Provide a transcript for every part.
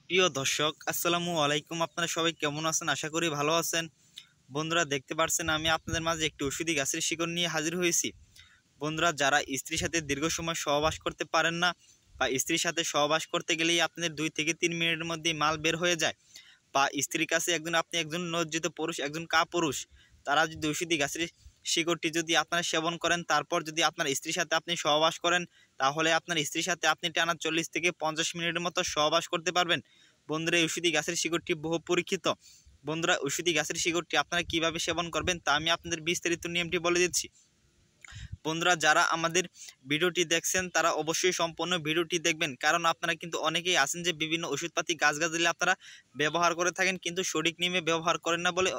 প্রিয় দর্শক আসসালামু আলাইকুম। আপনারা সবাই কেমন আছেন? আশা করি ভালো আছেন। বন্ধুরা দেখতে পাচ্ছেন আমি আপনাদের মাঝে একটি ওষুধি গাছের শিকড় নিয়ে হাজির হয়েছি। বন্ধুরা যারা স্ত্রীর সাথে দীর্ঘ সময় সহবাস করতে পারেন না বা স্ত্রীর সাথে সহবাস করতে গেলেই আপনাদের 2 থেকে 3 মিনিটের মধ্যেই মাল বের হয়ে যায়, বা স্ত্রীর কাছে আপনি একজন লজ্জিত পুরুষ, একজন কাপুরুষ, তারা যদি ওষুধি গাছের শিকড়টি যদি আপনারা সেবন করেন, তারপর যদি আপনার স্ত্রীর সাথে আপনি সহবাস করেন, তাহলে আপনার স্ত্রীর সাথে আপনি টানা 40 থেকে 50 মিনিটের মতো সহবাস করতে পারবেন। বন্ধুরা এই ওষুধি গাছের শিকড়টি বহু পরীক্ষিত। বন্ধুরা ওষুধি গাছের শিকড়টি আপনারা কিভাবে সেবন করবেন তা আমি আপনাদের বিস্তারিত নিয়মটি বলে দিচ্ছি। বন্ধুরা যারা আমাদের ভিডিওটি দেখছেন তারা অবশ্যই সম্পূর্ণ ভিডিওটি দেখবেন, কারণ আপনারা কিন্তু অনেকেই আছেন যে বিভিন্ন ওষুধপাতি গাছগাছালি আপনারা ব্যবহার করে থাকেন, কিন্তু সঠিক নিয়মে ব্যবহার করেন না বলে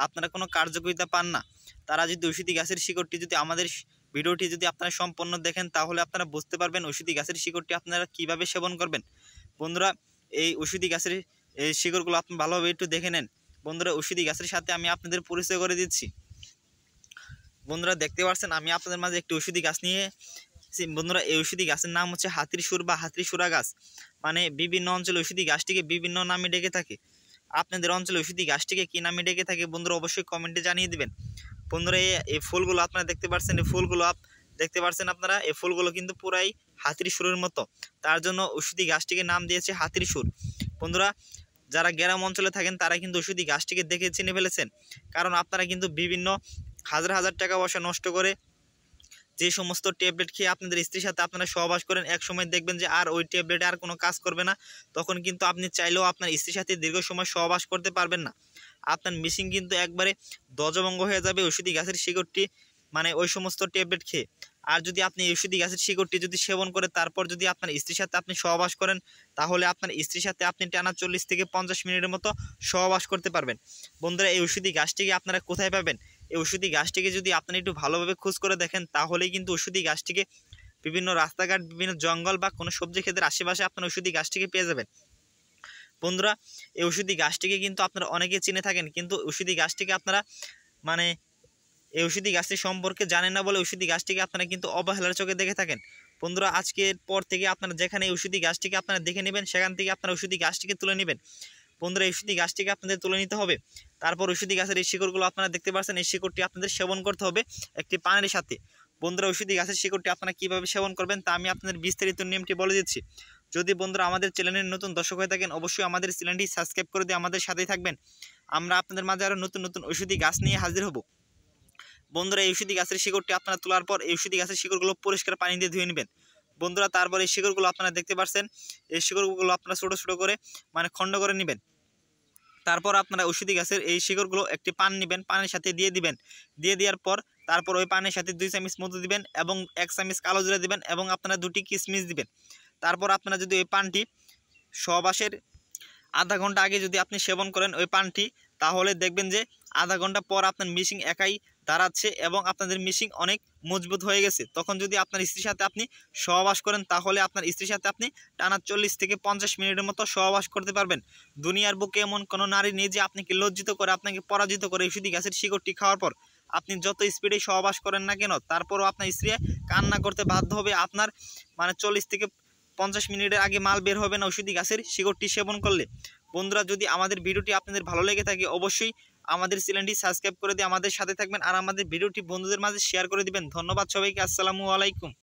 আপনারা কোনো কার্যকারিতা পান না। তারা যদি ওষুধি গাছের শিকড়টি যদি আমাদের ভিডিওটি যদি আপনারা সম্পূর্ণ দেখেন, তাহলে আপনারা বুঝতে পারবেন ওষুধি গাছের শিকড়টি আপনারা কিভাবে সেবন করবেন। বন্ধুরা এই ওষুধি গাছের এই শিকড়গুলো আপনি ভালোভাবে একটু দেখে নেন। বন্ধুরা ওষুধি গাছের সাথে আমি আপনাদের পরিচয় করে দিচ্ছি। বন্ধুরা দেখতে পাচ্ছেন আমি আপনাদের মাঝে একটি ওষুধি গাছ নিয়ে, বন্ধুরা এই ওষুধি গাছের নাম হচ্ছে হাতির সুর বা হাতির সুরা গাছ। মানে বিভিন্ন অঞ্চলে ওষুধি গাছটিকে বিভিন্ন নামে ডেকে থাকে। আপনাদের অঞ্চলে ওষুধি গাছটিকে কী নামে ডেকে থাকে বন্ধুরা অবশ্যই কমেন্টে জানিয়ে দিবেন। বন্ধুরা এই ফুলগুলো আপনারা দেখতে পাচ্ছেন, এই ফুলগুলো দেখতে পাচ্ছেন আপনারা, এই ফুলগুলো কিন্তু পুরাই হাতির সুরের মতো, তার জন্য ওষুধি গাছটিকে নাম দিয়েছে হাতির সুর। বন্ধুরা যারা গ্রাম অঞ্চলে থাকেন তারা কিন্তু ওষুধি গাছটিকে দেখে চিনে ফেলেছেন, কারণ আপনারা কিন্তু বিভিন্ন হাজার হাজার টাকা পয়সা নষ্ট করে যে সমস্ত ট্যাবলেট খেয়ে আপনাদের স্ত্রীর সাথে আপনারা সহবাস করেন, এক সময় দেখবেন যে আর ওই ট্যাবলেটে আর কোনো কাজ করবে না। তখন কিন্তু আপনি চাইলেও আপনার স্ত্রীর সাথে দীর্ঘ সময় সহবাস করতে পারবেন না। আপনার মিসিং কিন্তু একবারে ধ্বজভঙ্গ হয়ে যাবে ওষুধি গাছের শিকড়টি, মানে ওই সমস্ত ট্যাবলেট খেয়ে। আর যদি আপনি ওষুধি গাছের শিকড়টি যদি সেবন করে তারপর যদি আপনার স্ত্রীর সাথে আপনি সহবাস করেন, তাহলে আপনার স্ত্রীর সাথে আপনি টানা 40 থেকে 50 মিনিটের মতো সহবাস করতে পারবেন। বন্ধুরা এই ওষুধি গাছটিকে আপনারা কোথায় পাবেন? এই ওষুধি গাছটিকে যদি আপনি একটু ভালোভাবে খোঁজ করে দেখেন, তাহলেই কিন্তু ওষুধি গাছটিকে বিভিন্ন রাস্তাঘাট, বিভিন্ন জঙ্গল বা কোনো সবজি ক্ষেতের আশেপাশে আপনার ওষুধি গাছটিকে পেয়ে যাবেন। বন্ধুরা এই ওষুধি গাছটিকে কিন্তু আপনারা অনেকে চিনে থাকেন, কিন্তু ওষুধি গাছটিকে আপনারা মানে এই ওষুধি গাছটি সম্পর্কে জানেন না বলে ওষুধি গাছটিকে আপনারা কিন্তু অবহেলার চোখে দেখে থাকেন। বন্ধুরা আজকের পর থেকে আপনারা যেখানে এই ওষুধি গাছটিকে আপনারা দেখে নেবেন, সেখান থেকে আপনারা ওষুধি গাছটিকে তুলে নেবেন। বন্ধুরা এই ওষুধি গাছটিকে আপনাদের তুলে নিতে হবে। তারপর ওষুধি গাছের এই শিকড়গুলো আপনারা দেখতে পাচ্ছেন, এই শিকড়টি আপনাদের সেবন করতে হবে একটি পানের সাথে। বন্ধুরা ওষুধি গাছের শিকড়টি আপনারা কীভাবে সেবন করবেন তা আমি আপনাদের বিস্তারিত নিয়মটি বলে দিচ্ছি। যদি বন্ধুরা আমাদের চ্যানেলের নতুন দর্শক হয়ে থাকেন, অবশ্যই আমাদের চ্যানেলটি সাবস্ক্রাইব করে দিয়ে আমাদের সাথেই থাকবেন। আমরা আপনাদের মাঝে আরও নতুন নতুন ওষুধি গাছ নিয়ে হাজির হব। বন্ধুরা এই ওষুধি গাছের শিকড়টি আপনারা তোলার পর এই ওষুধি গাছের শিকড়গুলো পরিষ্কার পানি দিয়ে ধুয়ে নেবেন। বন্ধুরা তারপর এই শিকড়গুলো আপনারা দেখতে পাচ্ছেন, এই শিকড়গুলো আপনারা ছোটো ছোটো করে মানে খণ্ড করে নেবেন। তারপর আপনারা ওষুধি গাছের এই শিকড়গুলো একটি পান নেবেন, পানের সাথে দিয়ে দিবেন। দিয়ে দেওয়ার পর তারপর ওই পানের সাথে 2 চামচ মধু দিবেন এবং 1 চামচ কালো জিরা দিবেন এবং আপনারা 2টি কিশমিশ দিবেন। তারপর আপনারা যদি ওই পানটি সহবাসের আধা ঘন্টা আগে যদি আপনি সেবন করেন ওই পানটি, তাহলে দেখবেন যে আধা ঘন্টা পর আপনার মিসিং একাই দাঁড়াচ্ছে এবং আপনাদের মিসিং অনেক মজবুত হয়ে গেছে। তখন যদি আপনার স্ত্রীর সাথে আপনি সহবাস করেন, তাহলে আপনার স্ত্রীর সাথে আপনি টানা 40 থেকে 50 মিনিটের মতো সহবাস করতে পারবেন। দুনিয়ার বুকে এমন কোনো নারী নেই যে আপনাকে লজ্জিত করে, আপনাকে পরাজিত করে ওষুধি গাছের শিকড়টি খাওয়ার পর। আপনি যত স্পিডে সহবাস করেন না কেন, তারপরও আপনার স্ত্রী কান্না করতে বাধ্য হবে। আপনার মানে 40 থেকে 50 মিনিটের আগে মাল বের হবে না ওষুধি গাছের শিকড়টি সেবন করলে। বন্ধুরা যদি আমাদের ভিডিওটি আপনাদের ভালো লেগে থাকে, অবশ্যই আমাদের চ্যানেলটি সাবস্ক্রাইব করে দিয়ে আমাদের সাথে থাকবেন আর আমাদের ভিডিওটি বন্ধুদের মাঝে শেয়ার করে দিবেন। ধন্যবাদ সবাইকে। আসসালামু আলাইকুম।